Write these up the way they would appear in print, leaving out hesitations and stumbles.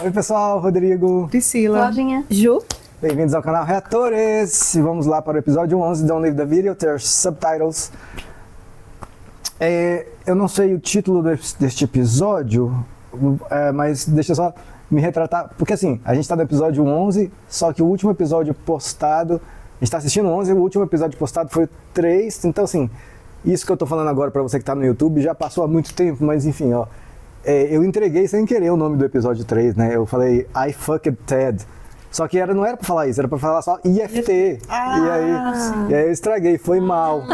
Oi pessoal, Rodrigo, Priscila, Claudinha, Ju. Bem-vindos ao canal Reatores. E vamos lá para o episódio 11 Don't Leave the Video, ter subtitles. Eu não sei o título deste episódio, mas deixa eu só me retratar, porque assim, a gente está no episódio 11, só que o último episódio postado, a gente está assistindo o 11 e o último episódio postado foi o 3, então assim, isso que eu tô falando agora para você que tá no YouTube já passou há muito tempo, mas enfim, ó, eu entreguei sem querer o nome do episódio 3, né, eu falei I fucked Ted, só que não era pra falar isso, era pra falar só IFT, e aí eu estraguei, foi mal.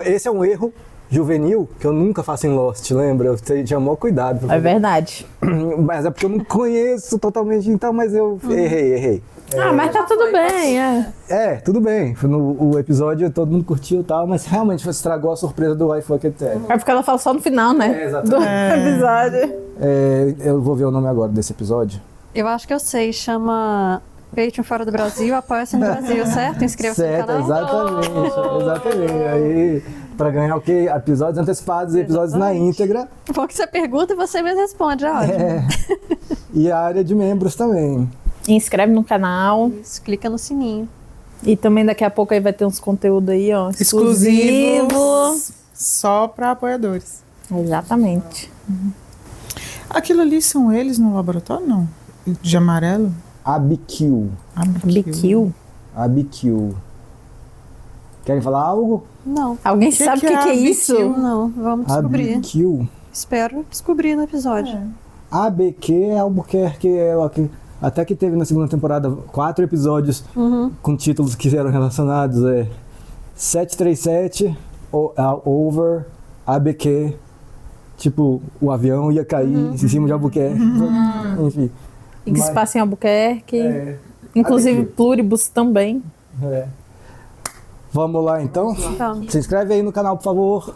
Esse é um erro juvenil que eu nunca faço em Lost, lembra? Eu tinha o maior cuidado. É verdade. Mas é porque eu não conheço totalmente, então, mas eu errei. Mas tá tudo bem, Tudo bem. O episódio todo mundo curtiu e tal, mas realmente estragou a surpresa do I Fucked Ted. É porque ela fala só no final, né? Exatamente. Do episódio. Eu vou ver o nome agora desse episódio. eu acho que eu sei, chama Patreon fora do Brasil, apoia-se no Brasil, certo? Inscreva-se no Certo, canal. exatamente. Aí, pra ganhar o quê? Episódios antecipados e episódios na íntegra. Bom que você pergunta e você mesmo responde, ótimo. E a área de membros também. Inscreve no canal. Isso, clica no sininho. E também daqui a pouco aí vai ter uns conteúdos aí, ó. Exclusivos. Só para apoiadores. Exatamente. Aquilo ali são eles no laboratório, não? De amarelo? ABQ. BQ. Querem falar algo? Não, Alguém sabe o que é isso? não, vamos descobrir. ABQ. Espero descobrir no episódio. ABQ é Albuquerque, até que teve na segunda temporada 4 episódios com títulos que eram relacionados. 737, Over, ABQ, tipo, o avião ia cair em cima de Albuquerque. Enfim. E que se passa em Albuquerque. Inclusive ABQ. Pluribus também. Vamos lá então? Se inscreve aí no canal, por favor.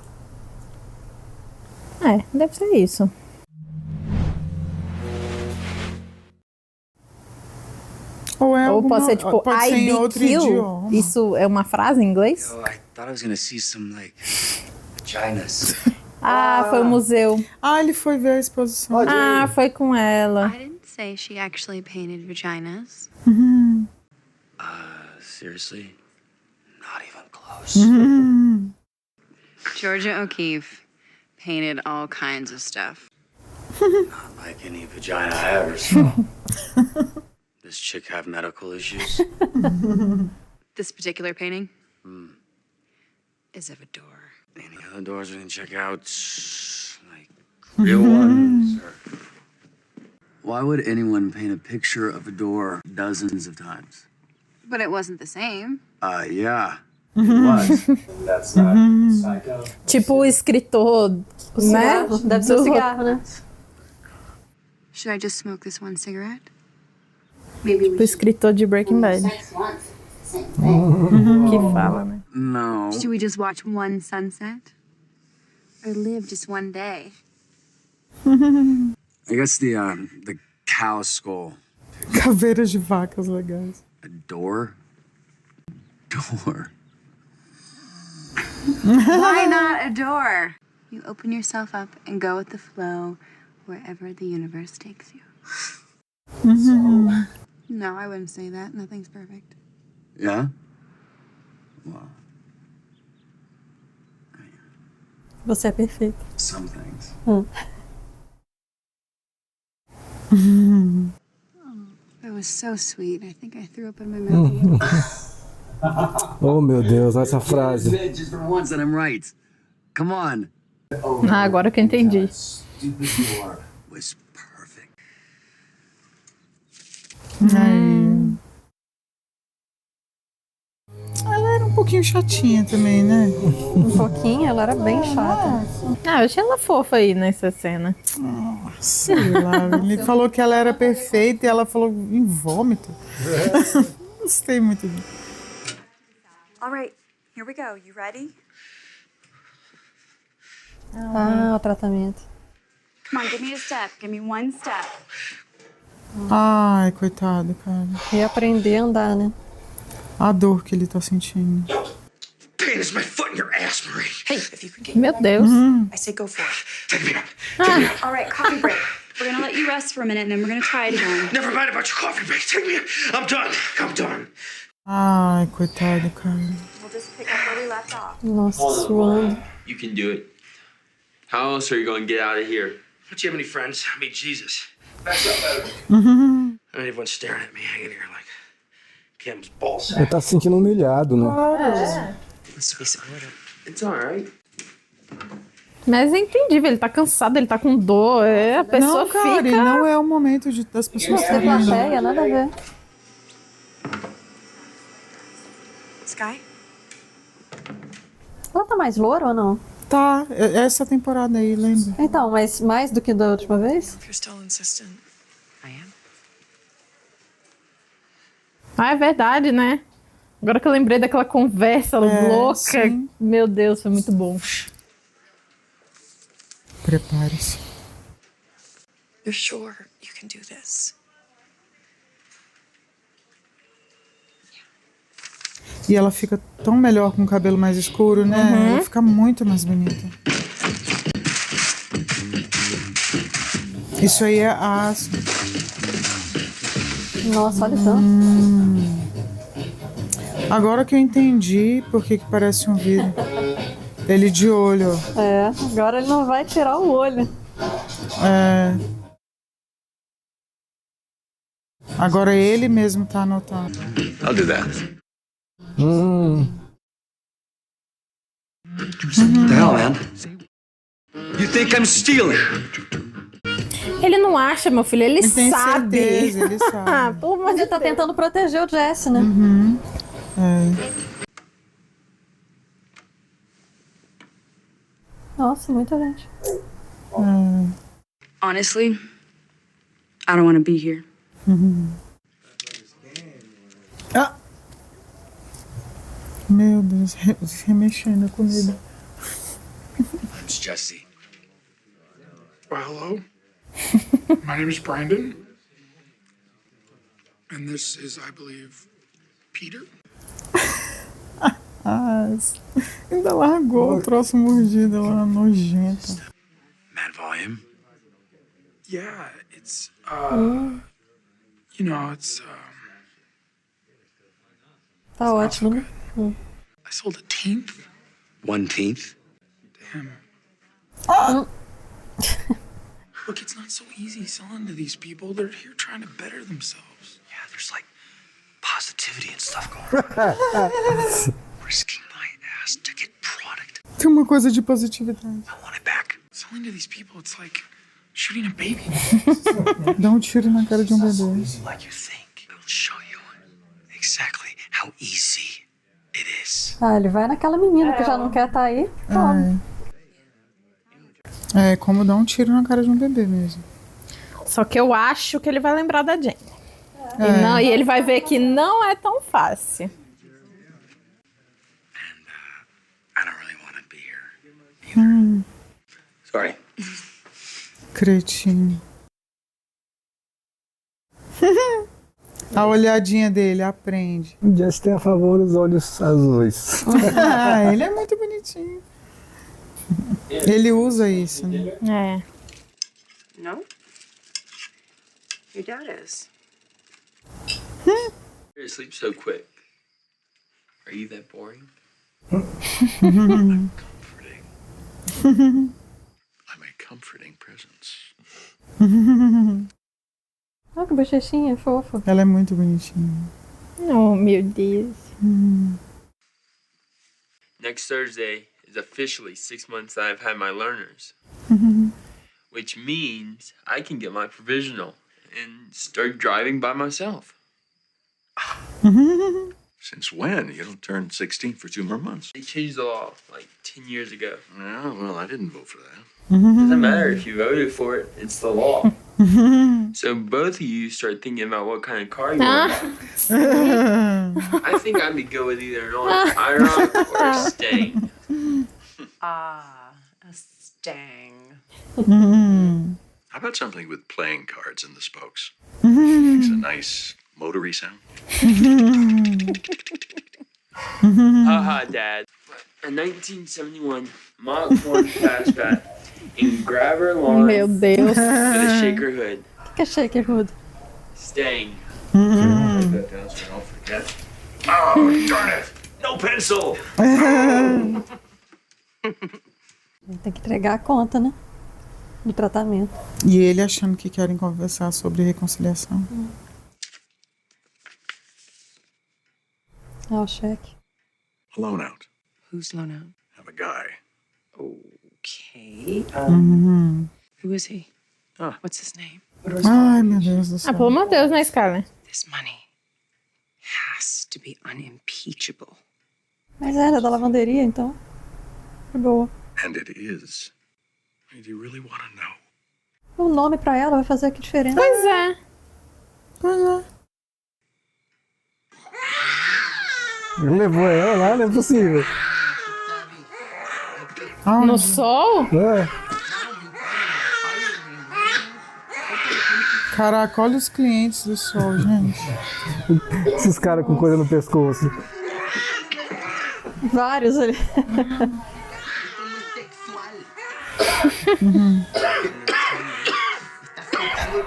Deve ser isso. Ou pode ser tipo pode ser em outro IBQ. idioma. Isso é uma frase em inglês? I thought I was gonna see some, like, vaginas. Foi o museu. Ele foi ver a exposição. Foi com ela. I didn't say she actually painted vaginas. Seriously? Not even close. Georgia O'Keeffe painted all kinds of stuff. Not like any vagina I ever saw. This chick have medical issues? This particular painting is of a door. Any other doors we can check out? Like, real ones? Or... Why would anyone paint a picture of a door dozens of times? But it wasn't the same. Yeah. It was. That's not psycho. Tipo o escritor, né? Deve ser um cigarro, né? Should I just smoke this one cigarette? Tipo o escritor de Breaking Bad. Que fala, né? No. Should we just watch one sunset? Or live just one day? I guess the cow skull. Caveiras de vacas legais. A door? Door. Why not a door? You open yourself up and go with the flow wherever the universe takes you. No, I wouldn't say that. Nothing's perfect. Yeah? Well, Você é perfeito. some things. That was so sweet. I think I threw up in my mouth. Oh meu Deus, essa frase. Just for once that I'm right. Come on. Agora que eu entendi. Stupid door was perfect. Ela era um pouquinho chatinha também, né? Um pouquinho, ela era bem chata. Eu achei ela fofa aí nessa cena. Sei lá. Ele falou que ela era perfeita e ela falou em vômito. Não gostei muito disso. All right, here we go. You ready? O tratamento. Come on, give me a step. Give me one step. Ai, coitado, cara. Reaprender a andar, né? A dor que ele tá sentindo. pain is my foot in your ass, Marie. Hey, if you could get Meu Deus. I say go for it. Take me out. Take me out. All right, coffee break. We're gonna let you rest for a minute and then we're gonna try it again. Never mind about your coffee break. Take me out. I'm done. I'm done. Ai, coitado, cara. We'll just pick up where we left off. Nossa, suando. You can do it. How else are you going to get out of here? Don't you have any friends? I mean, Jesus. Back up, I mean, everyone's staring at me hanging here like Kim's balls. Ele tá se sentindo humilhado, né? It's alright. Mas é entendível, ele tá cansado, ele tá com dor. A pessoa Não, cara, fica. não é o momento das pessoas Nossa, tem terem. plateia, nada a ver. Sky? Ela tá mais loura ou não? Tá, essa temporada aí, lembra? Então, mas mais do que da última vez? If you're still insistent, I am. Ah, é verdade, né? Agora que eu lembrei daquela conversa louca. sim. Meu Deus, foi muito bom. Prepare-se. You're sure you can do this? E ela fica tão melhor com o cabelo mais escuro, né? Ela fica muito mais bonita. Isso aí é ácido. Nossa, olha só. Agora que eu entendi por que parece um vidro. Ele de olho, ó. É, agora ele não vai tirar o olho. É. Agora ele mesmo tá anotando. I'll do that. What the hell, man? You think I'm stealing? Ele não acha, meu filho, ele Tem sabe. certeza, ele Ah, sabe. pelo amor Mas de ele tá Deus. tentando proteger o Jesse, né? É. Nossa, muita gente. Honestly, I don't want to be here. Ah! Meu Deus, remexendo a comida. It's Jesse. Well, hello. My name is Brandon. And this is, I believe, Peter. Ah, ainda largou o troço mordido lá, nojento. Mad volume. Yeah, it's, you know, it's, Tá ótimo, né? I sold a tenth. 1/10. Damn. Look, it's not so easy selling to these people. They're here trying to better themselves. Yeah, there's like positivity and stuff going on. Risking my ass to get product. Tem uma coisa de positividade. I want it back. Selling to these people, it's like shooting a baby. Dá um tiro na cara de um bebê. Like you think. I'll show you exactly how easy it is. Ah, ele vai naquela menina que já não quer estar aí. Toma. É como dar um tiro na cara de um bebê mesmo. Só que eu acho que ele vai lembrar da Jane. E ele vai ver que não é tão fácil. I don't really want to be here. Either. Sorry. Cretino. A olhadinha dele, aprende. O Jesse tem a favor os olhos azuis. Ah, ele é muito bonitinho. Ele usa isso, né? É. No? Your dad is. You're asleep so quick. Are you that boring? Comforting. I'm a comforting presence. Olha que bochechinha fofa. Ela é muito bonitinha. Oh, meu Deus. Next Thursday is officially 6 months that I've had my learners. Which means I can get my provisional and start driving by myself. Since when? You don't turn 16 for 2 more months. They changed the law like 10 years ago. Yeah, well, I didn't vote for that. Doesn't matter if you voted for it, it's the law. So both of you start thinking about what kind of car you want. I think I'd be good with either an IROC or a Stang. Ah, a stang. How about something with playing cards in the spokes? Makes a nice motory sound. Haha, Dad. In 1971, Mont formed Fastback and grab her lawn Meu Deus. to shake her hood. O que é shaker hood? Staying. Write that down so I don't forget. Oh, darn it! No pencil! Tem que entregar a conta, né? Do tratamento. E ele achando que querem conversar sobre reconciliação. Ah, o cheque. A loan out. Who's loan out? Have a guy. Okay. Who is he? What's his name? Ai, meu Deus do Ah, céu. pelo amor de Deus, né, Skyler? This money has to be unimpeachable. Mas era da lavanderia, então. Foi boa. And it is. Do you really want to know? O nome pra ela vai fazer que diferença. Pois é. Ele levou ela lá, não é possível. No sol? É. Caraca, olha os clientes do sol, gente. Esses caras com coisa no pescoço. Vários ali.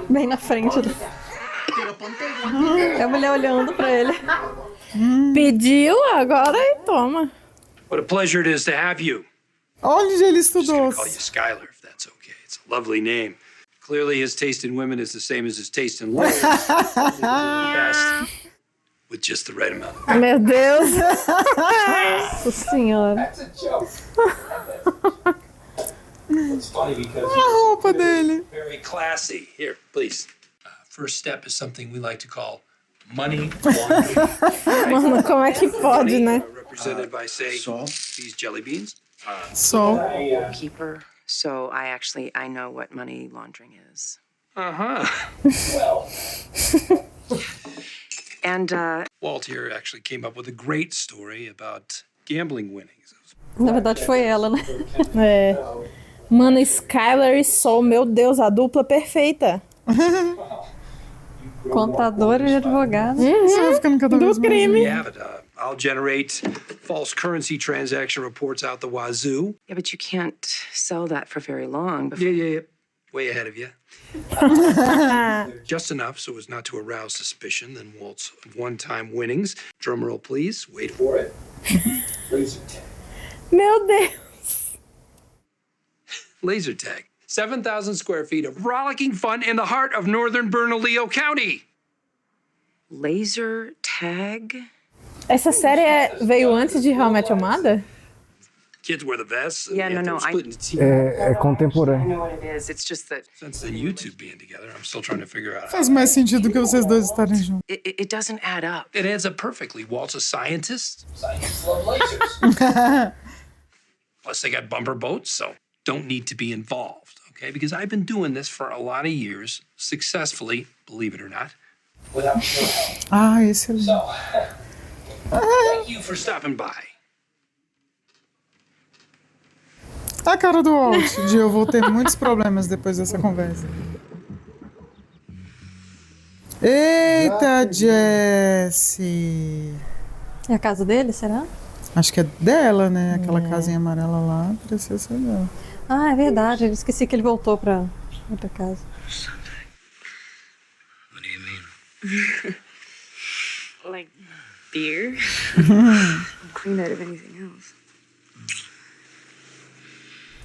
Bem na frente. É a mulher olhando pra ele. Pediu, agora e toma. What a pleasure it is to have you. Onde ele estudou? Call you Skylar, if that's okay. It's a lovely name. Clearly, his taste in women is the same as his taste in lawyers. Best, with just the right amount. Meu Deus. Nossa senhora. It's funny because A roupa dele. very classy. Here, please. First step is something we like to call money laundering. Mano, como é que pode, né? Represented by, say, these jelly beans. Sol. Keeper. So I know what money laundering is. Uh-huh. And Walt here actually came up with a great story about gambling winnings. Na verdade foi ela, né? É. Mano, Skylar e Sol, meu Deus, a dupla perfeita. Contador e advogado. Você vai ficando cada vez Do mais. crime. We have it. I'll generate false currency transaction reports out the wazoo. yeah, but you can't sell that for very long. Before... Yeah. Way ahead of you. Just enough so as not to arouse suspicion. Then Walt's one-time winnings. Drum roll, please. Wait for it. Laser tag. Meu Deus. Laser tag. 7,000 square feet of rollicking fun in the heart of northern Bernalillo County. Laser tag? Essa série veio antes de How I Met Your Mother? Kids wear the vests. Yeah, no, Split into teams. É I contemporâneo. know what it is. It's just that Since then, you two being together, I'm still trying to figure out. Faz mais sentido do que vocês dois estarem juntos. it doesn't add up. It adds up perfectly. Walt's a scientist. Scientists love lasers. Plus, they got bumper boats, so don't need to be involved, okay? Because I've been doing this for a lot of years, successfully, believe it or not, without your help. Ah, excelente. Thank you for stopping by. A cara do Walt, de eu vou ter muitos problemas depois dessa conversa. Eita, Jessie. É a casa dele, será? Acho que é dela, né? Aquela casinha amarela lá, parecia ser dela. Ah, é verdade. Eu esqueci que ele voltou pra outra casa. What do you mean? Like beer? I'm clean out of anything else.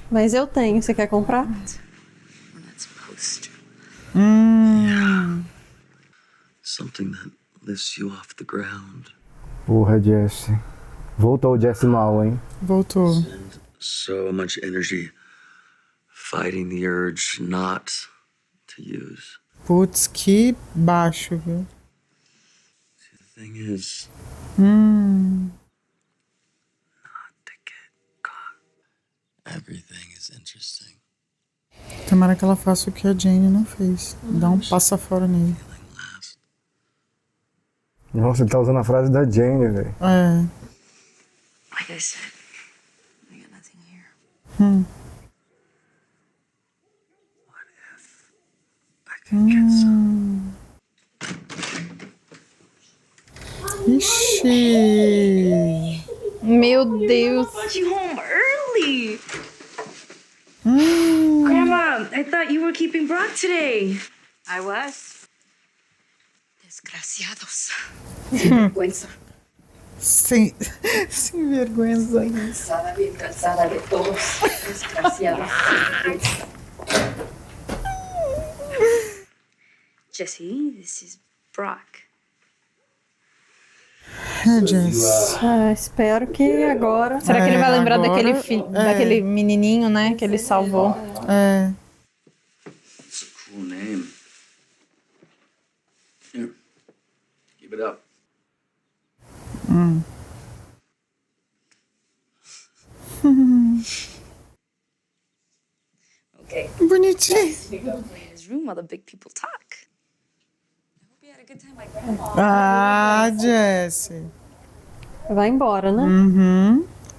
Mas eu tenho. Você quer comprar? We're not supposed to. Something that lifts you off the ground. Porra, Jesse. Voltou o Jesse mal, hein? Voltou. And so much energy fighting the urge not to use. Putz, que baixo, viu? The thing is, Hum. not to get caught. Everything is interesting. Tomara que ela faça o que a Jane não fez. Dá um passa fora nele. Nossa, ele tá usando a frase da Jane, velho. É. Like I said, we got nothing here. What if I could get some? Ixi. Meu Deus. brought you home early. Grandma, I thought you were keeping Brock today. I was. Desgraciados. Sem vergonha. Cansada de todos. Desgraciados. Jesse, this is Brock. Jess. Espero que agora. Será que ele vai lembrar agora, daquele menininho, né? Que ele salvou. É. It's a cool name. Here, keep it up. Okay. Bonitinho. We go play in his room while the big people talk. I hope you had a good time like Grandma. Ah, Jessie. Vai embora, né?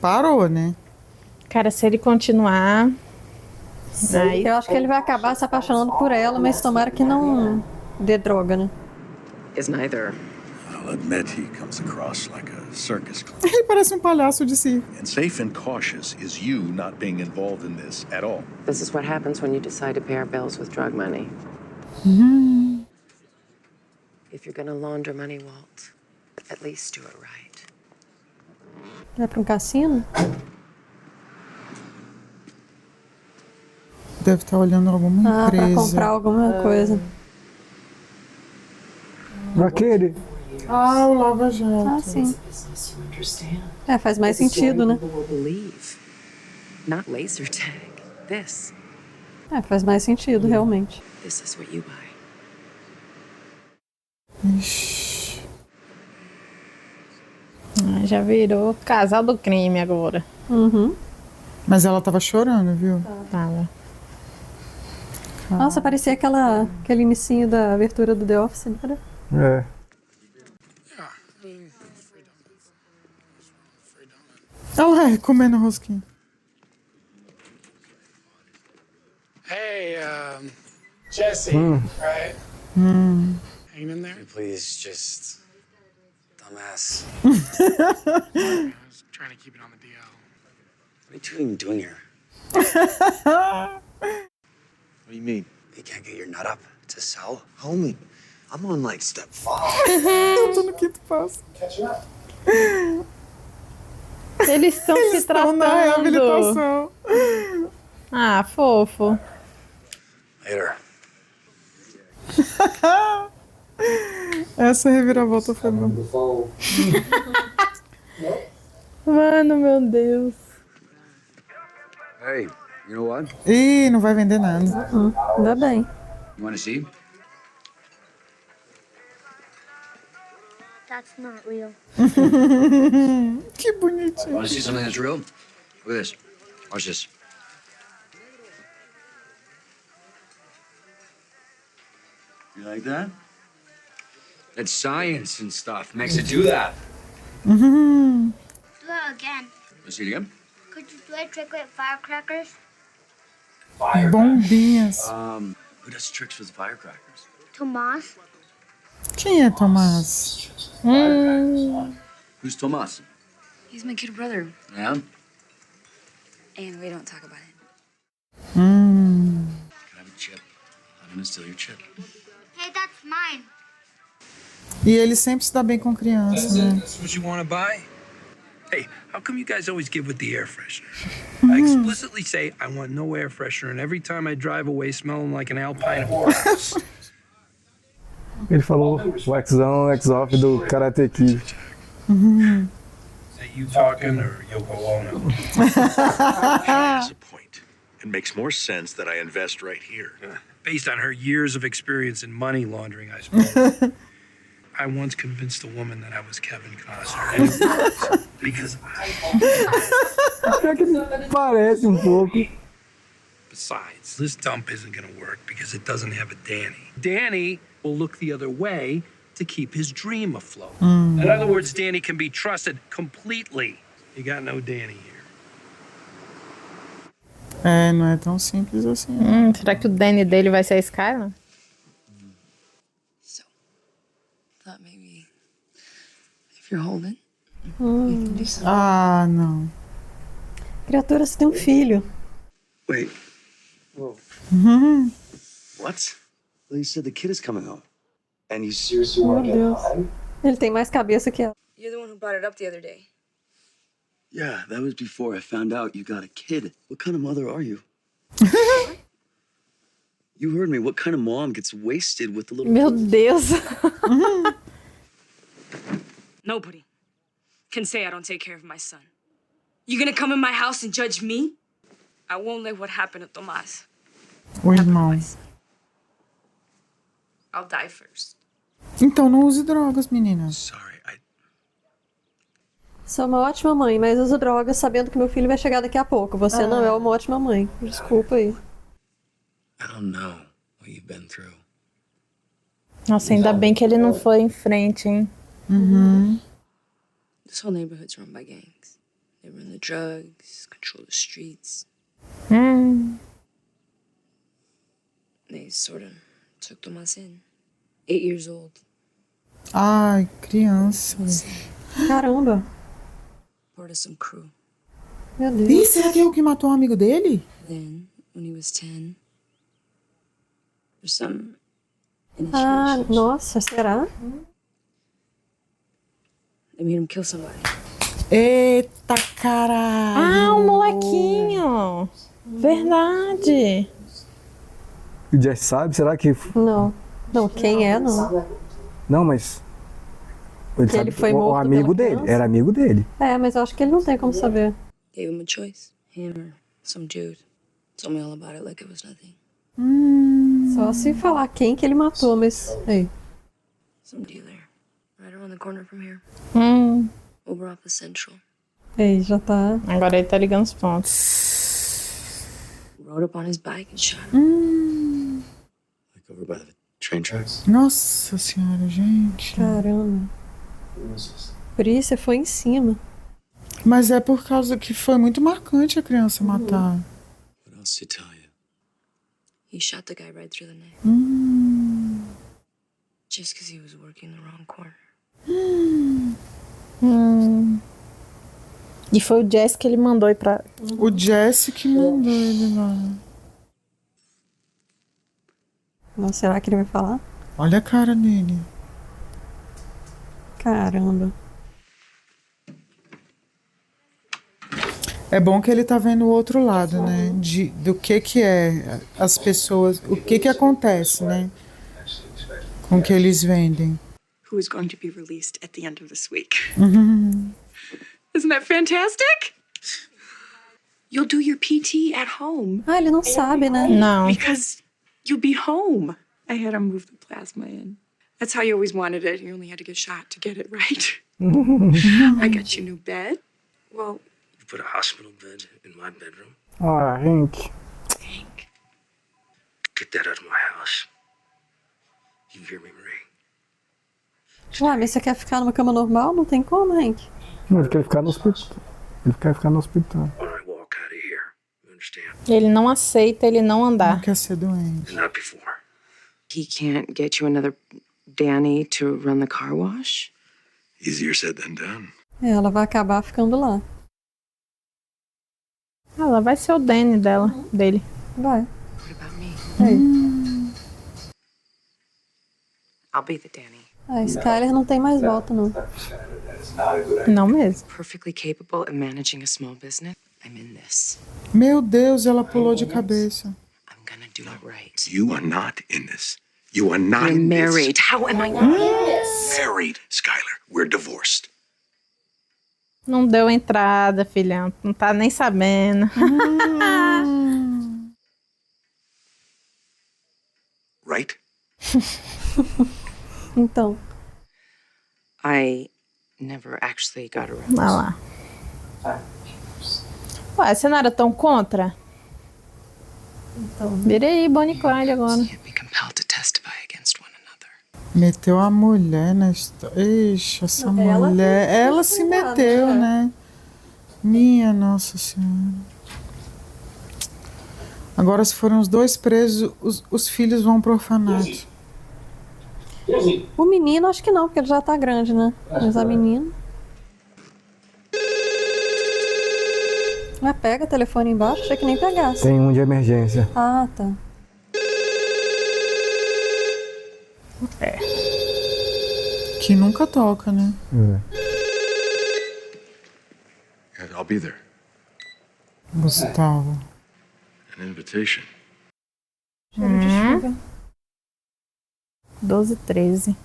Parou, né? Cara, se ele continuar. Aí, Eu acho que ele vai acabar se apaixonando por ela, mas tomara que não dê droga, né? Is neither. I'll admit he comes across like a circus clown. Ele parece um palhaço de si. And safe and cautious is you not being involved in this at all. This is what happens when you decide to pay our bills with drug money. If you're gonna launder money, Walt, at least do it right. Vai pra um cassino? Deve estar olhando alguma Pra empresa. comprar alguma coisa. Aquele. Ah, o Lava Jato. Ah, sim. Faz mais sentido, né? People will believe. Not laser tag. This. Faz mais sentido, realmente. This is what you buy. já virou casal do crime agora. Mas ela tava chorando, viu? Tava. Nossa, parecia aquele inicinho da abertura do The Office, não era? É. Olha lá, comendo rosquinha. Hey, Jesse, right? Hanging in there? Please, just dumbass. I was trying to keep it on the DL. What are you two even doing here? What do you mean? You can't get your nut up to sell? Homie, I'm on like step 5. Eu tô no quinto passo. Catching up. Eles estão se Estão na tratando. reabilitação. Ah, fofo. Later. Essa reviravolta foi boa. Mano, meu Deus. Hey, you know what? Ih, não vai vender nada. Ainda bem. You want to see? That's not real. Que bonitinho. Want to see something that's real? Look at this. Watch this. You like that? That's science and stuff. Makes it do that. Do it again. Let's see it again. Could you do a trick with firecrackers? Bombinhas. Who does tricks with firecrackers? Tomas? Quem é Tomás? Who's Tomas? He's my kid brother, Yeah? and we don't talk about it. Can I have a chip? I'm gonna steal your chip. Hey, that's mine. E ele sempre se dá bem com criança, né? That's what you want to buy? Hey, how come you guys always give with the air freshener? I explicitly say I want no air freshener, and every time I drive away smelling like an Alpine horse. Ele falou o X-On, X-Off do Karate Kid. Is that you talking or Yoko Ono? That's a point. It makes more sense that I invest right here. Based on her years of experience in money laundering, I suppose. I once convinced a woman that I was Kevin Costner. And it was because Pior que ele parece um pouco. besides, this dump isn't going to work because it doesn't have a Danny. Danny will look the other way to keep his dream afloat. In other words, Danny can be trusted completely. You got no Danny here. É, não é tão simples assim. Será que o Danny dele vai ser a Skylar? Thought maybe if If you're holding, you can do something. Ah, não. Criatura, você tem um filho. Wait. Whoa. What? Well, you said the kid is coming home. And you seriously Meu want to get Deus. home? Ele tem mais cabeça que ela. You're the one who brought it up the other day. Yeah, that was before I found out you got a kid. What kind of mother are you? You heard me. What kind of mom gets wasted with the little Meu kid? Deus. Nobody can say I don't take care of my son. You gonna come in my house and judge me? I won't let what happened to Tomás. O irmão. I'll die first. Então não use drogas, menina. Sou uma ótima mãe, mas uso drogas sabendo que meu filho vai chegar daqui a pouco. Você não é uma ótima mãe. Desculpa aí. I don't know what you've been through. Nossa, ainda bem que ele não foi em frente, hein? This whole neighborhood's run by gangs. They run the drugs, control the streets. They sort of took Tomás in. 8 years old. Ai, criança. Caramba. Part of some crew. Meu Deus. Ih, será que é o que matou um amigo dele? Then, when he was 10, there's some Ah, initiation. nossa, será? They made him kill somebody. Eita, caralho. Ah, o molequinho. Verdade. O Jesse sabe? Será que... Não. Não, quem é, não. Não, mas... Ele Que sabe ele foi o morto amigo pela dele. criança? Era amigo dele. É, mas eu acho que ele não tem como saber. Gave him a choice. Him or some dude. Told me all about it like it was nothing. Só se falar quem que ele matou, mas... Ei. Some dealer. Right around the corner from here. Over off the Central. Ei, já tá... Agora ele tá ligando os pontos. Rode up on his bike and shot him. Like over by the train tracks? Nossa senhora, gente. Caramba. Polícia foi em cima. Mas é por causa que foi muito marcante a criança matar. What else did he tell you? He shot the guy right through the neck. Just because he was working the wrong corner. E foi o Jesse que ele mandou ir pra... O Jesse que mandou ele lá. Não, será que ele vai falar? Olha a cara dele. Caramba. É bom que ele tá vendo o outro lado, né? Do que é as pessoas, o que acontece, né? Com o que eles vendem. Who is going to be released at the end of this week. Isn't that fantastic? You'll do your PT at home. Ah, ele não sabe, né? Não. Because you'll be home. I had him move the plasma in. That's how you always wanted it. You only had to get shot to get it right. I got you a new bed. Well, You put a hospital bed in my bedroom? Ah, Hank. Get that out of my house. You hear me, Marie? Ué, mas você quer ficar numa cama normal? Não tem como, Hank. Não, ele quer ficar no hospital. Ele quer ficar no hospital. Ele não aceita ele não andar. Não quer ser doente. Not before. He can't get you another Danny to run the car wash? Easier said than done. É, ela vai acabar ficando lá. Ela vai ser o Danny dele. Vai. What about me? Aí. I'll be the Danny. A Skyler não tem mais volta, não. Não mesmo. Perfectly capable of managing a small business. I'm in this. Meu Deus, ela pulou de cabeça. I'm gonna do it right. You are not in this. You are not We're in married. this. How am I not in this? Married, Skylar. We're divorced. Não deu entrada, filhão. Não tá nem sabendo. Right? Então. I never actually got around. Olha lá. Ué, você não era tão contra? Então. Virei aí, Bonnie e Clyde agora. Be compelled to testify against one another. Meteu a mulher na história. Ixi, essa mulher. Ela se meteu, né? Minha Nossa Senhora. Agora, se forem os dois presos, os filhos vão pro orfanato. O menino, acho que não, porque ele já tá grande, né? Mas a menina... Ah, pega o telefone embaixo, achei que nem pegasse. Tem um de emergência. Ah, tá. Que nunca toca, né? Yeah, I'll be there. Gustavo. An invitation. 12h13.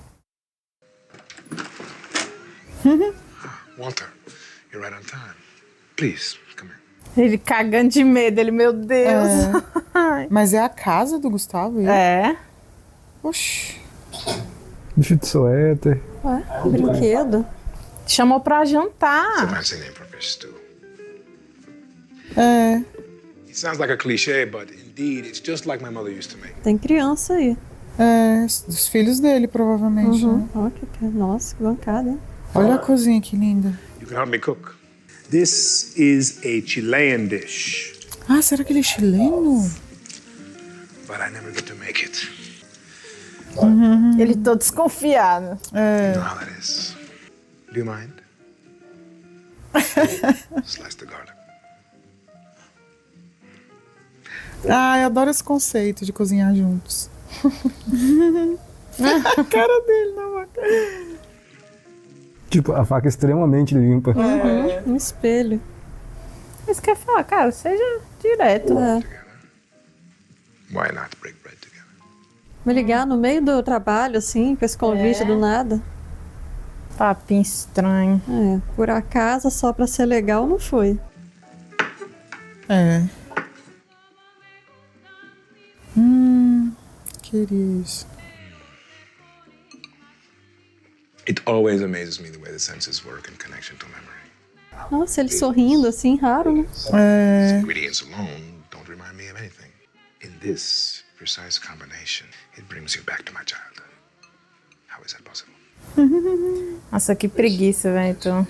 Walter, you're right on time. Please, come here. Ele cagando de medo, ele, meu Deus. Mas é a casa do Gustavo? Ele? É. Oxi. Bicho de suéter. Ué, brinquedo. Chamou pra jantar. Fancy name for fish stew. É. It sounds like a cliche, but indeed, it's just like my mother used to make. Tem criança aí. É, dos filhos dele, provavelmente. Né? Nossa, que bancada, hein? Olha a cozinha que linda. You can help me cook. This is a Chilean dish, Ah, será que ele é chileno? but I never get to make it. Ele todo desconfiado. É. You know how that is. Do you mind? Slice the garlic. Ah, eu adoro esse conceito de cozinhar juntos. A cara dele na vaca. Tipo, a faca é extremamente limpa. Um espelho. Isso que eu ia falar, cara, seja direto. Why not break bread together? Me ligar no meio do trabalho, assim, com esse convite do nada. Papinho estranho. É, por acaso, só pra ser legal, não foi. É. Queria isso. It always amazes me the way the senses work in connection to memory. Nossa, ele sorrindo, assim, raro, né? É. Ingredients alone don't remind me of anything. In this precise combination, it brings you back to my childhood. How is that possible? Nossa, que preguiça, velho. Então.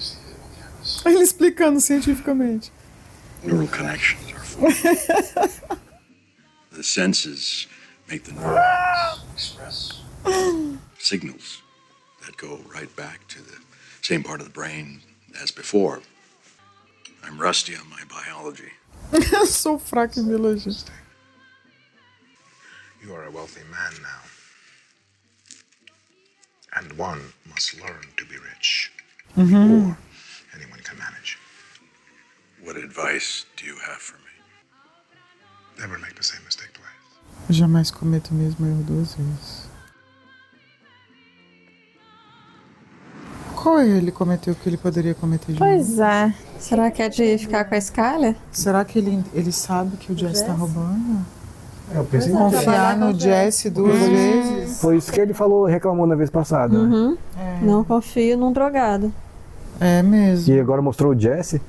Ele explicando cientificamente. Neural connections are formed. The senses make the neurons express signals that go right back to the same part of the brain as before. I'm rusty on my biology. Eu sou fraco em biologia. You are a wealthy man now. And one must learn to be rich. Or anyone can manage. What advice do you have for me? Never make the same mistake twice. Eu jamais cometo o mesmo erro 2 vezes. Qual erro ele cometeu que ele poderia cometer de novo? Pois é. Será que é de ficar com a Skyler? Será que ele sabe que o Jesse tá roubando? Eu pensei em Confiar no Jesse 2 vezes? Foi isso que ele falou, reclamou na vez passada. Né? Não confio num drogado. É mesmo. E agora mostrou o Jesse?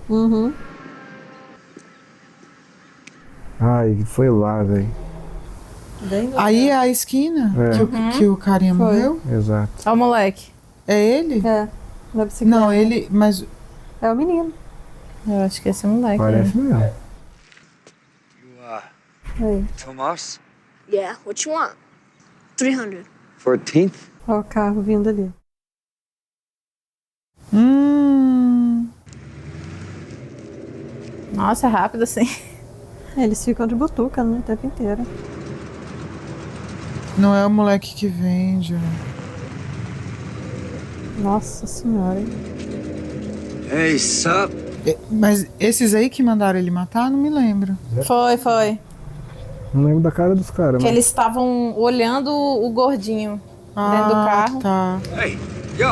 Ai, foi lá, velho. Aí é a esquina que o carinha morreu? Exato. Ó o moleque. É ele? É, na bicicleta. Não, ele... Mas... É o menino. Eu acho que esse é o moleque. Parece mesmo. Aí. Tomas? Yeah, what you want? 300. 14th? Ó o carro vindo ali. Nossa, é rápido assim. Eles ficam de butuca, né, o tempo inteiro. Não é o moleque que vende. Nossa senhora. Hey, sup? Mas esses aí que mandaram ele matar, não me lembro. Foi. Não lembro da cara dos caras, Que eles estavam olhando o gordinho dentro do carro. Tá. Hey, yo!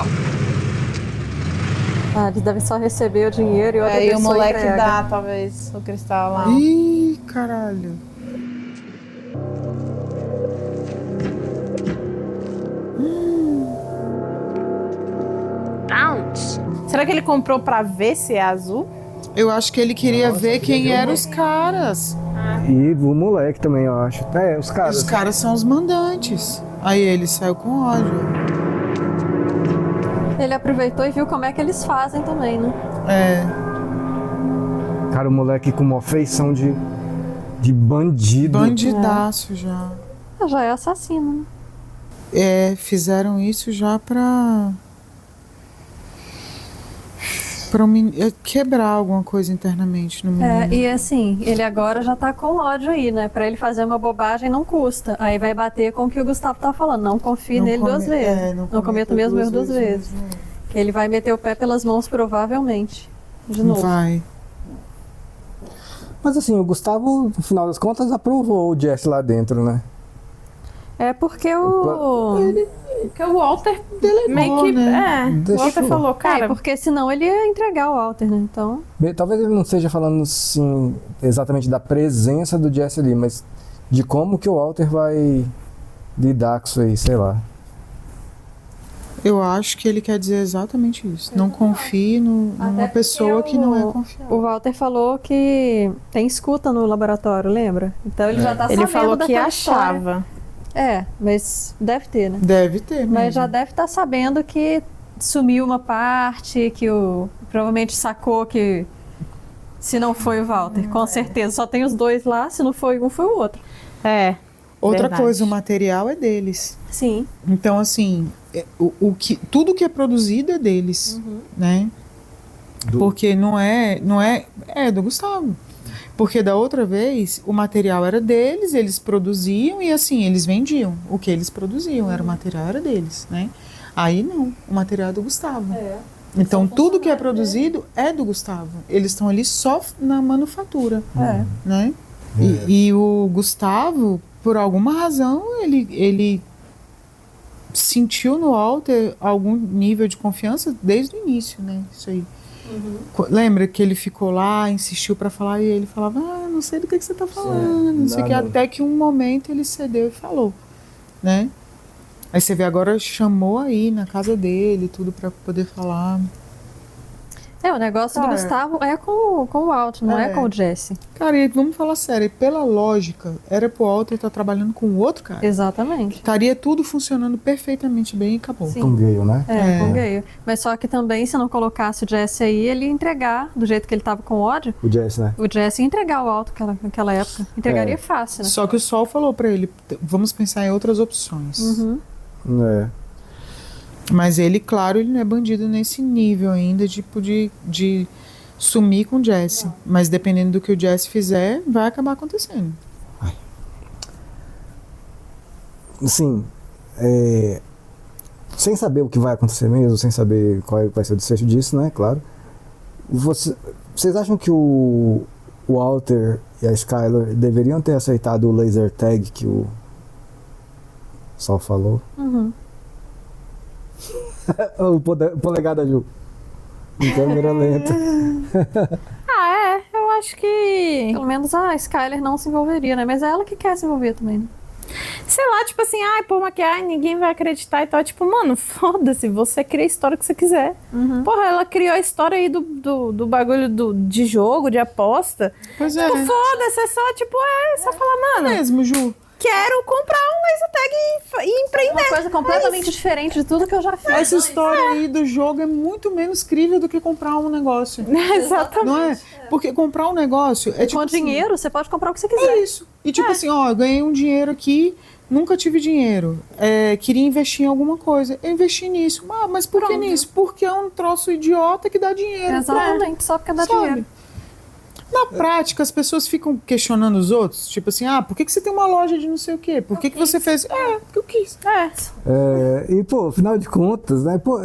Ah, eles devem só receber o dinheiro e outra Aí o pessoa moleque entrega. dá, talvez, o cristal lá. Ih, caralho. Bounce. Será que ele comprou pra ver se é azul? Eu acho que ele queria ver quem eram os caras. E o moleque também, eu acho. É, os caras. Os caras são os mandantes. Aí ele saiu com ódio. Ele aproveitou e viu como é que eles fazem também, né? É. Cara, o moleque com uma feição de bandido. Bandidaço já. Já é assassino, né? É, fizeram isso já pra... Pra quebrar alguma coisa internamente no menino. E assim, ele agora já tá com ódio aí, né? Pra ele fazer uma bobagem não custa. Aí vai bater com o que o Gustavo tá falando. Não confie nele duas vezes. Não cometa o mesmo erro duas vezes. Que ele vai meter o pé pelas mãos, provavelmente. De novo. Vai. Mas assim, o Gustavo, no final das contas, aprovou o Jesse lá dentro, né? É porque o... Porque o Walter meio que... né? o Walter falou, cara... porque senão ele ia entregar o Walter, né? Então... Talvez ele não esteja falando, assim, exatamente da presença do Jesse ali, mas de como que o Walter vai lidar com isso aí, sei lá. Eu acho que ele quer dizer exatamente isso. Não confie numa pessoa que não é confiável. O Walter falou que tem escuta no laboratório, lembra? Então ele já tá sabendo. Ele falou que daquela achava. história. Mas deve ter, né? Deve ter mesmo. Mas já deve estar sabendo que sumiu uma parte, que provavelmente sacou que se não foi o Walter, com certeza. Só tem os dois lá, se não foi um, foi o outro. Outra verdade. coisa, o material é deles. Sim. Então, assim, tudo que é produzido é deles, né? Porque não é do Gustavo. Porque da outra vez, o material era deles, eles produziam e assim, eles vendiam. O que eles produziam, o material era deles, né? Aí não, o material é do Gustavo. Então, tudo que é produzido é do Gustavo. Eles estão ali só na manufatura, né? E o Gustavo, por alguma razão, ele sentiu no Walter algum nível de confiança desde o início, né? Isso aí. Lembra que ele ficou lá, insistiu pra falar e ele falava, não sei do que você tá falando, não sei o que, até que um momento ele cedeu e falou, né? Aí você vê, agora chamou aí na casa dele, tudo pra poder falar. O negócio do Gustavo é com o Walter, não é com o Jesse. Cara, e vamos falar sério, pela lógica, era pro Walter estar trabalhando com outro cara. Exatamente. Estaria tudo funcionando perfeitamente bem e acabou. Sim. Com o Gale, né? Com o Gale. Mas só que também, se não colocasse o Jesse aí, ele ia entregar, do jeito que ele tava com ódio. O Jesse, né? O Jesse ia entregar o Walter naquela época. Entregaria fácil, né? Só que o Sol falou pra ele, vamos pensar em outras opções. Mas ele, claro, ele não é bandido nesse nível ainda, tipo, de sumir com o Jesse. Mas dependendo do que o Jesse fizer, vai acabar acontecendo. Assim, sem saber o que vai acontecer mesmo, sem saber qual vai ser o desfecho disso, né, claro. Vocês acham que o Walter e a Skyler deveriam ter aceitado o laser tag que o Sol falou? O polegar da Ju. Em câmera lenta. Eu acho que... Pelo menos a Skyler não se envolveria, né? Mas é ela que quer se envolver também, né? Sei lá, tipo assim, por maquiagem ninguém vai acreditar e tal. Tipo, mano, foda-se, você cria a história que você quiser. Porra, ela criou a história aí do bagulho de jogo, de aposta. Pois tipo, foda-se, é só, tipo, só falar, mano... É mesmo, Ju. Quero comprar um laser tag e empreender. Uma coisa completamente diferente de tudo que eu já fiz. Essa história aí do jogo é muito menos crível do que comprar um negócio. Exatamente. Não é? Porque comprar um negócio é tipo com dinheiro, você pode comprar o que você quiser. É isso. E tipo assim, eu ganhei um dinheiro aqui, nunca tive dinheiro. Queria investir em alguma coisa. Eu investi nisso. Mas por que nisso? Porque é um troço idiota que dá dinheiro. Exatamente, só porque dá dinheiro. Na prática, as pessoas ficam questionando os outros, tipo assim, por que você tem uma loja de não sei o quê? Por que você fez? Porque eu quis. E, pô, afinal de contas, né, pô,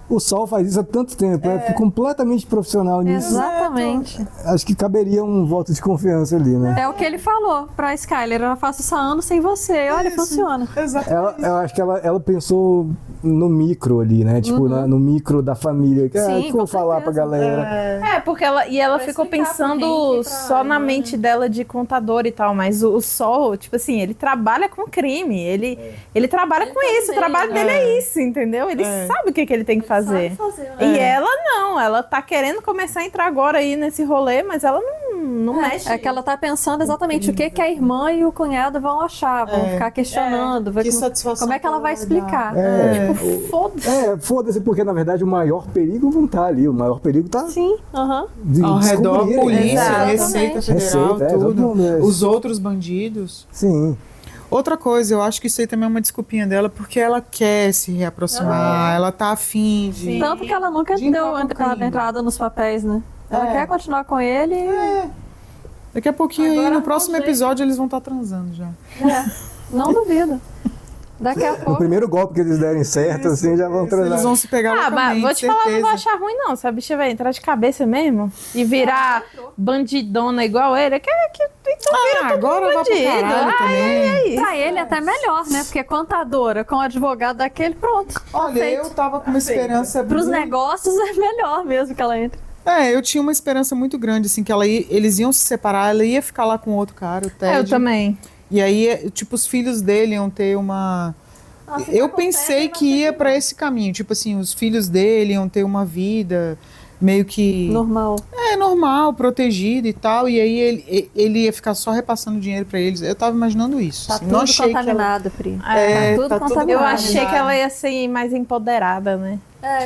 o Sol faz isso há tanto tempo, é completamente profissional nisso. Exatamente. Acho que caberia um voto de confiança ali, né? É o que ele falou pra Skyler, eu faço isso há anos sem você, olha, funciona. Exatamente. Eu acho que ela pensou no micro ali, né? Tipo, no micro da família. Que eu vou falar pra galera. Porque ela ficou pensando só na mente dela de contador e tal, mas o Sol, tipo assim, ele trabalha com crime, ele trabalha com isso, o trabalho dele é isso, entendeu? Ele sabe o que ele tem que fazer. E ela não, ela tá querendo começar a entrar agora aí nesse rolê, mas ela não mexe. É que ela tá pensando exatamente o que a irmã e o cunhado vão achar, vão ficar questionando, como é que ela vai explicar. Tipo, foda-se. Foda-se, porque na verdade o maior perigo não tá ali, o maior perigo tá... Sim, ao redor, a polícia, Receita Federal, tudo, os outros bandidos. Sim. Outra coisa, eu acho que isso aí também é uma desculpinha dela, porque ela quer se reaproximar, ela tá afim de... Tanto que ela nunca deu entrada nos papéis, né? Ela quer continuar com ele e... Daqui a pouquinho, aí, no próximo episódio, eles vão estar transando já. Não duvido. Daqui a pouco... No primeiro golpe que eles derem certo, assim, já vão transar. Eles vão se pegar mas vou te falar, não vou achar ruim não. Se a bicha vai entrar de cabeça mesmo e virar bandidona igual ele, então vira agora vai pro caralho também. Pra ele até melhor, né? Porque contadora com advogado daquele, pronto. Olha, eu tava com uma esperança... Pros negócios é melhor mesmo que ela entre. Eu tinha uma esperança muito grande, assim, que eles iam se separar, ela ia ficar lá com outro cara, o Ted. Eu também. E aí, tipo, os filhos dele iam ter uma... Eu pensei que ia pra esse caminho. Tipo assim, os filhos dele iam ter uma vida meio que... Normal. Normal, protegida e tal. E aí ele ia ficar só repassando dinheiro pra eles. Eu tava imaginando isso. Tá assim. tudo Não achei contaminado, Pri. Tá tudo contaminado. Eu achei que ela ia ser mais empoderada, né?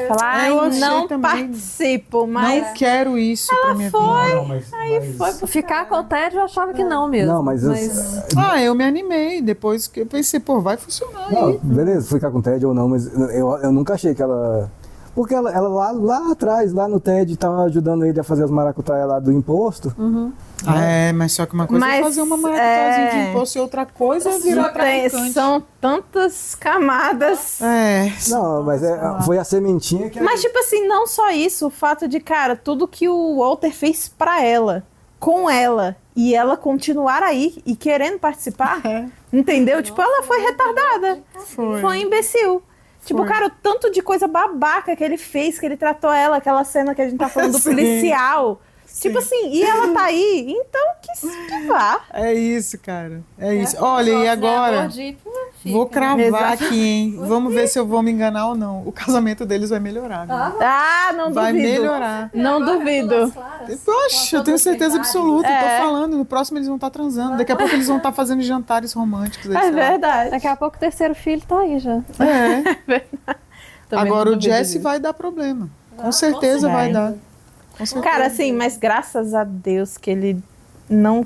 Falar, eu achei não também. participo, mas... Não quero isso pra minha vida. Aí foi. Ficar com o Ted eu achava que não mesmo. Não, mas... eu me animei. Depois que eu pensei, vai funcionar aí. Beleza, ficar com o Ted ou não, mas eu nunca achei que ela... Porque ela lá atrás, lá no TED, tava ajudando ele a fazer as maracutaias lá do imposto. Mas só que uma coisa é fazer uma maracutaiazinha de imposto e outra coisa é virar traficante. São tantas camadas. Não, mas foi a sementinha que... Mas tipo assim, não só isso, o fato de, cara, tudo que o Walter fez pra ela, com ela, e ela continuar aí e querendo participar, entendeu? Tipo, ela foi retardada. Foi imbecil. Tipo, cara, o tanto de coisa babaca que ele fez, que ele tratou ela, aquela cena que a gente tá falando do policial. Tipo assim, e ela tá aí, então que vá. É isso, cara. É isso. Olha, e agora? Vou cravar aqui, hein? Vamos ver se eu vou me enganar ou não. O casamento deles vai melhorar. Não duvido. Vai melhorar. Não duvido. Poxa, eu tenho certeza absoluta. Eu tô falando. No próximo eles vão estar transando. Daqui a pouco eles vão estar fazendo jantares românticos. É verdade. Daqui a pouco o terceiro filho tá aí já. É verdade. Agora o Jesse vai dar problema. Com certeza vai dar. Cara, assim, mas graças a Deus que ele não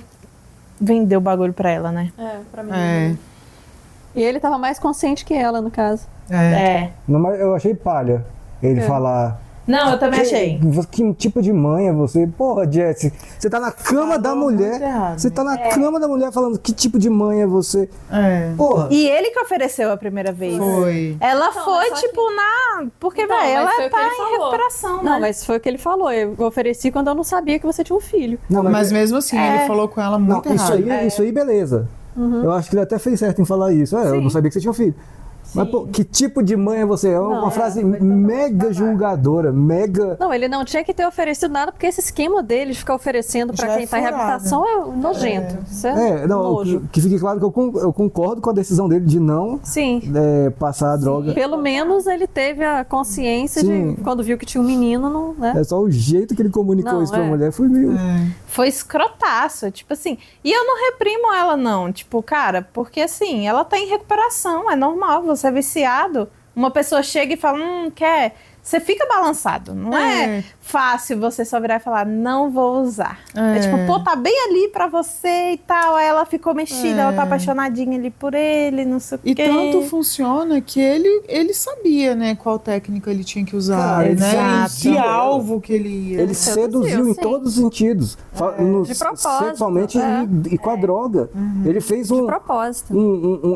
vendeu o bagulho pra ela, né? Pra mim. E ele tava mais consciente que ela, no caso. Não, mas eu achei palha ele falar... Não, eu também achei. Que tipo de mãe é você? Porra, Jesse, você tá na cama da mulher. Você tá na cama da mulher falando que tipo de mãe é você. Porra. E ele que ofereceu a primeira vez. Foi. Ela foi, tipo, Porque, velho, ela tá em recuperação, né? Não, mas foi o que ele falou. Eu ofereci quando eu não sabia que você tinha um filho. Não, mas mesmo assim, ele falou com ela muito errado. Isso aí, beleza. Eu acho que ele até fez certo em falar isso. Eu não sabia que você tinha um filho. Mas, pô, que tipo de mãe é você? É uma frase mega julgadora, mega... Não, ele não tinha que ter oferecido nada, porque esse esquema dele de ficar oferecendo pra quem tá em reabilitação é nojento. Isso é nojo. Que fique claro que eu concordo com a decisão dele de não passar a droga. Pelo menos ele teve a consciência de, quando viu que tinha um menino, não, né? É só o jeito que ele comunicou isso pra mulher, foi meio... Foi escrotaço, tipo assim. E eu não reprimo ela, não. Tipo, cara, porque assim, ela tá em recuperação, é normal, você é viciado. Uma pessoa chega e fala, quer... Você fica balançado, não é fácil você só virar e falar, não vou usar. É tipo, pô, tá bem ali pra você e tal. Aí ela ficou mexida, ela tá apaixonadinha ali por ele, não sei o quê. E tanto funciona que ele sabia, né, qual técnica ele tinha que usar, né? Que alvo que ele ia. Ele seduziu em todos os sentidos. De propósito. Sexualmente e com a droga. Ele fez de propósito.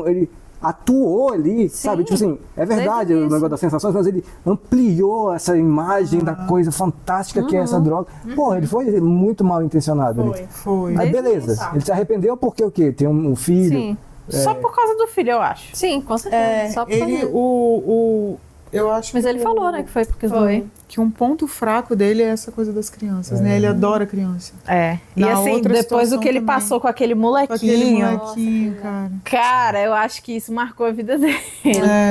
Ele atuou ali, sabe? Tipo assim, é verdade o negócio das sensações, mas ele ampliou essa imagem da coisa fantástica que é essa droga. Porra, ele foi muito mal intencionado. Foi. Aí beleza, ele se arrependeu porque o quê? Tem um filho. Sim. Só por causa do filho, eu acho. Sim, com certeza. Só por Ele, eu acho Mas ele falou, né, que foi porque... Que um ponto fraco dele é essa coisa das crianças, né? Ele adora criança. E assim, depois do que ele passou com aquele molequinho. Cara. Cara, eu acho que isso marcou a vida dele.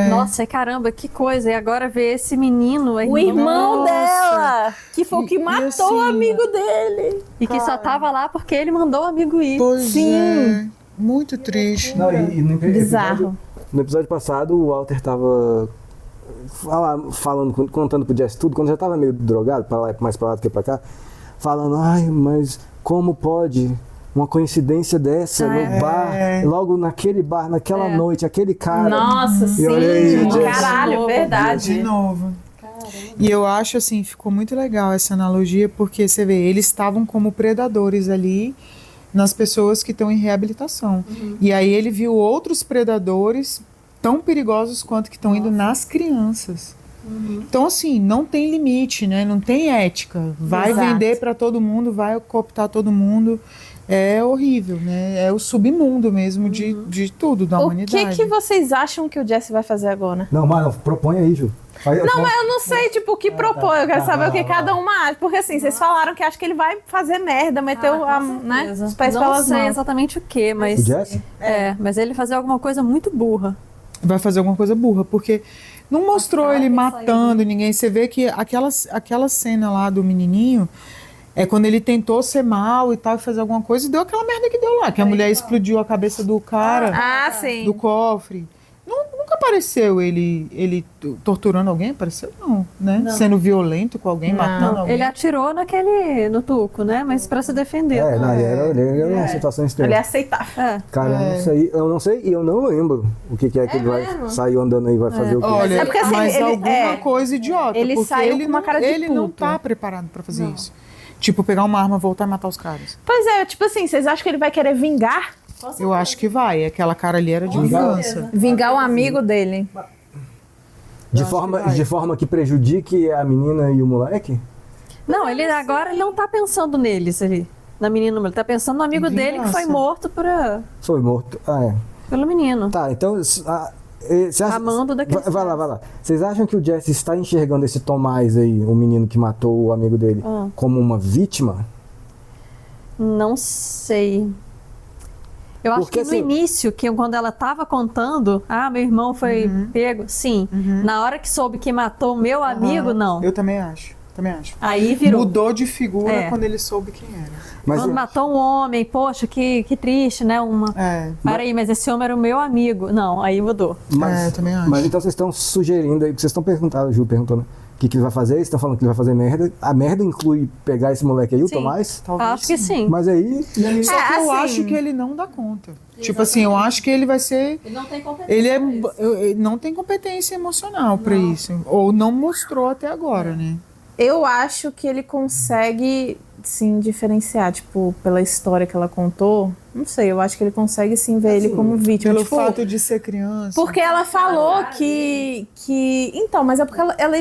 Nossa, caramba, que coisa. E agora ver esse menino... O irmão dela, que foi o que matou assim, o amigo dele. E que só tava lá porque ele mandou o amigo ir. Pois é. Muito triste. Não, bizarro. No episódio passado, o Walter tava... contando pro Jesse tudo, quando já tava meio drogado, mais pra lá do que pra cá, falando, mas como pode uma coincidência dessa no bar, logo naquele bar, naquela noite, aquele cara. Nossa, sim. Caralho, verdade. De novo. E eu acho assim, ficou muito legal essa analogia, porque você vê, eles estavam como predadores ali nas pessoas que estão em reabilitação. E aí ele viu outros predadores tão perigosos quanto que estão indo nas crianças. Então, assim, não tem limite, né? Não tem ética. Vai vender para todo mundo, vai cooptar todo mundo. É horrível, né? É o submundo mesmo de tudo, da humanidade. O que vocês acham que o Jesse vai fazer agora? Não, mano, propõe aí, Ju. Mas eu não sei, tipo, o que propõe. Eu quero saber o que cada uma acha. Porque, assim, vocês falaram que acham que ele vai fazer merda, meter né, os pés pelas mãos. Não sei exatamente o que, mas... O Jesse? Mas ele fazer alguma coisa muito burra. Vai fazer alguma coisa burra, porque não mostrou ele matando ninguém. Você vê que aquela cena lá do menininho é quando ele tentou ser mal e tal, e fazer alguma coisa, e deu aquela merda que deu lá, que a mulher explodiu a cabeça do cara, do cofre. Nunca apareceu ele torturando alguém, apareceu não, né? Não. Sendo violento com alguém, matando alguém. Ele atirou no tuco, né? Mas pra se defender. Era uma situação extrema. Ele ia aceitar. Cara, eu não sei e eu não lembro o que é que ele vai sair andando aí, vai fazer o quê. Olha, porque, assim, mas alguma coisa idiota, ele porque saiu com uma cara de ele não puto. tá preparado pra fazer isso. Tipo, pegar uma arma, voltar e matar os caras. Pois é, tipo assim, vocês acham que ele vai querer vingar? Eu acho que vai. Aquela cara ali era de vingança. Vingar o amigo dele. De forma que prejudique a menina e o moleque? Não, ele agora não tá pensando neles ali. Na menina, ele tá pensando no amigo dele que foi morto Foi morto, pelo menino. Tá, então... Você acha, Amando daquele... vai lá. Vocês acham que o Jesse está enxergando esse Tomás aí, o menino que matou o amigo dele, como uma vítima? Não sei. Eu acho que no início, quando ela tava contando, meu irmão foi pego, sim. Na hora que soube que matou o meu amigo, não. Eu também acho. Aí virou. Mudou de figura quando ele soube quem era. Quando matou um homem, poxa, que triste, né? Peraí, mas esse homem era o meu amigo. Não, aí mudou. Eu também acho. Mas então vocês estão sugerindo aí, vocês estão perguntando, Ju perguntando o que ele vai fazer, vocês estão falando que ele vai fazer merda. A merda inclui pegar esse moleque aí, o Tomás? Talvez acho que sim. Mas aí... Só que eu acho que ele não dá conta. Exatamente. Tipo assim, eu acho que ele vai ser... Ele não tem competência. Ele não tem competência emocional pra isso. Ou não mostrou até agora, né? Eu acho que ele consegue, sim, diferenciar, tipo, pela história que ela contou. Não sei, eu acho que ele consegue, sim, ver ele como vítima. Pelo tipo, fato de ser criança. Porque ela falou que... Então, mas é porque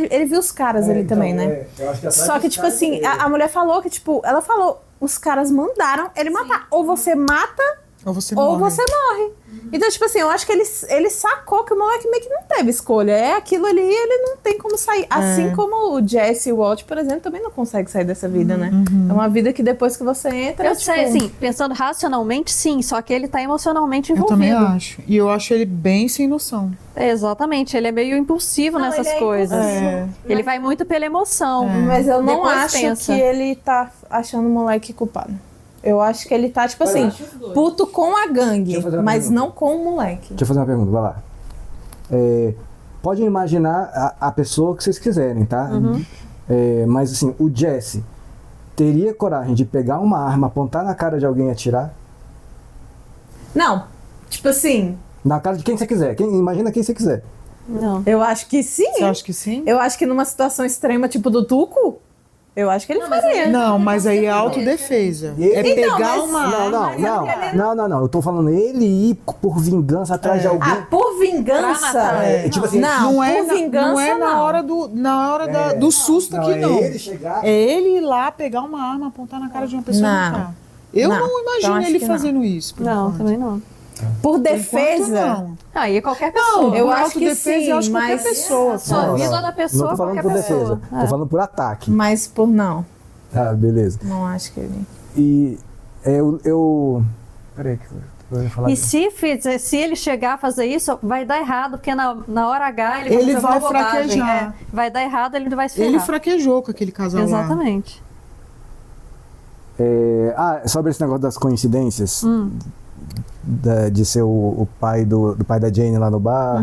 ele viu os caras ali também, né? Eu acho que só que, tipo assim, a mulher falou que, tipo, ela falou, os caras mandaram ele matar. Ou você mata, ou você morre. Então, tipo assim, eu acho que ele sacou que o moleque meio que não teve escolha. É aquilo ali, ele não tem como sair. Assim como o Jesse Walt, por exemplo, também não consegue sair dessa vida, né? É uma vida que depois que você entra... Eu sei, assim, pensando racionalmente, sim. Só que ele tá emocionalmente envolvido. Eu também acho. E eu acho ele bem sem noção. Exatamente. Ele é meio impulsivo nessas coisas. Ele vai muito pela emoção. Mas eu não Depois acho pensa. que ele tá achando o moleque culpado. Eu acho que ele tá, tipo assim, puto com a gangue, mas não com o moleque. Deixa eu fazer uma pergunta, vai lá. Pode imaginar a pessoa que vocês quiserem, tá? Mas assim, o Jesse teria coragem de pegar uma arma, apontar na cara de alguém e atirar? Não, tipo assim... Na cara de quem você quiser, imagina quem você quiser. Não. Eu acho que sim. Você acha que sim? Eu acho que numa situação extrema, tipo do Tuco... Eu acho que ele faria. Não, mas aí é autodefesa. É pegar uma arma. Não. Eu tô falando ele ir por vingança atrás de alguém. Por vingança? Tipo assim, não é na hora do susto aqui, não. É ele ir lá, pegar uma arma, apontar na cara de uma pessoa e matar. Eu não imagino ele fazendo isso. Não, também não. Por defesa? Aí qualquer pessoa. Não, eu acho que sim, eu acho qualquer pessoa. Sua vida da pessoa, não tô falando por defesa, tô falando por ataque. Mas por não. Ah, beleza. Não acho que ele... E eu... Peraí, que eu ia falar. E se ele chegar a fazer isso, vai dar errado, porque na hora H ele vai fraquejar. Vai dar errado, ele vai se ferrar. Ele fraquejou com aquele casal Exatamente. Sobre esse negócio das coincidências... de ser o pai do pai da Jane lá no bar.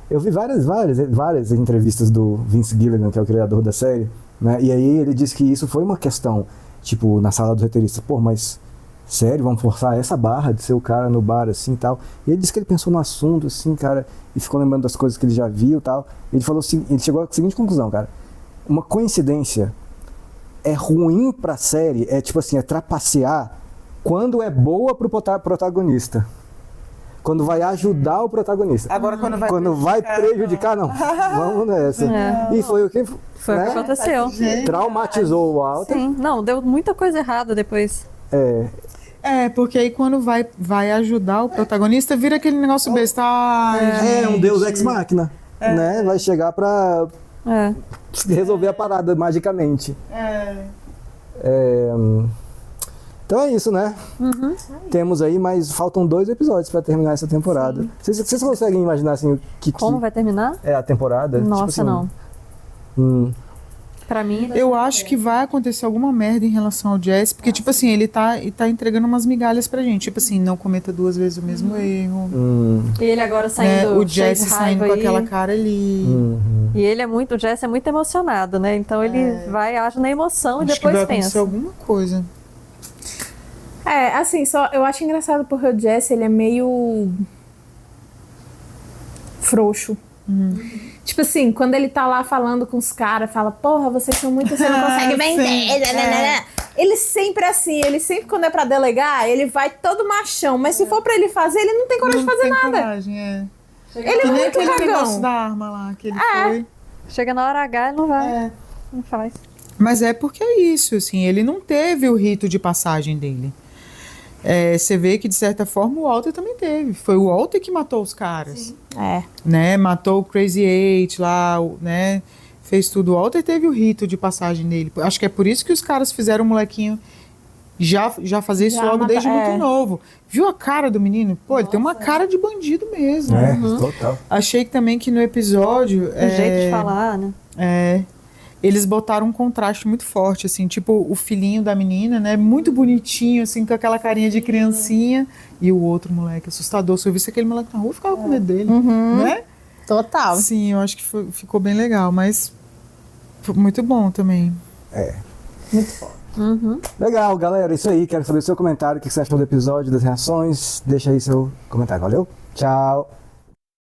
Eu vi várias entrevistas do Vince Gilligan, que é o criador da série, né? E aí ele disse que isso foi uma questão, tipo, na sala dos roteiristas. Pô, mas sério, vamos forçar essa barra de ser o cara no bar, assim, e tal. E ele disse que ele pensou no assunto, assim, cara, e ficou lembrando das coisas que ele já viu e tal. Ele falou assim, ele chegou à seguinte conclusão, cara. Uma coincidência é ruim pra série, é tipo assim, é trapacear quando é boa pro protagonista. Quando vai ajudar o protagonista. Agora, quando vai prejudicar, não. Vamos nessa. É. E foi o que, Foi o que aconteceu. Traumatizou o Walter. Sim, não, deu muita coisa errada depois. Porque aí quando vai ajudar o protagonista, vira aquele negócio besta. Um deus ex machina. Né? Vai chegar pra resolver a parada magicamente. Então é isso, né? Temos aí, mas faltam 2 episódios pra terminar essa temporada. Vocês conseguem imaginar assim o que Como vai terminar? é a temporada? Nossa, tipo assim, não. Pra mim... Eu acho que vai acontecer alguma merda em relação ao Jesse, porque, tipo assim, ele tá entregando umas migalhas pra gente. Tipo assim, não cometa 2 vezes o mesmo erro. E ele agora saindo... O Jesse saindo com aquela cara ali. E ele o Jesse é muito emocionado, né? Então ele age na emoção e Acho depois que vai pensa. acontecer alguma coisa. Assim, eu acho engraçado porque o Jesse, ele é meio frouxo. Tipo assim, quando ele tá lá falando com os caras, fala, porra, vocês são muito, você não consegue vender. Ele sempre é assim, ele sempre quando é pra delegar, ele vai todo machão, mas se for pra ele fazer, ele não tem coragem de fazer nada. Coragem, Ele é muito aquele cagão. negócio da arma lá que ele foi. Chega na hora H, ele não vai. Não faz. Mas é porque é isso, assim, ele não teve o rito de passagem dele. Você vê que, de certa forma, o Walter também teve. Foi o Walter que matou os caras. Né? Matou o Crazy Eight lá, né? Fez tudo. O Walter teve o rito de passagem dele. Acho que é por isso que os caras fizeram o molequinho já fazer isso logo desde muito novo. Viu a cara do menino? Pô, ele tem uma cara de bandido mesmo. Total. Achei que também que no episódio... O jeito de falar, né? Eles botaram um contraste muito forte, assim, tipo o filhinho da menina, né, muito bonitinho, assim, com aquela carinha de criancinha, e o outro moleque assustador. Se eu visse aquele moleque na rua, eu ficava com medo dele, né? Total. Sim, eu acho que ficou bem legal, mas foi muito bom também. Muito forte. Legal, galera, isso aí. Quero saber o seu comentário, o que você achou do episódio, das reações. Deixa aí seu comentário, valeu? Tchau!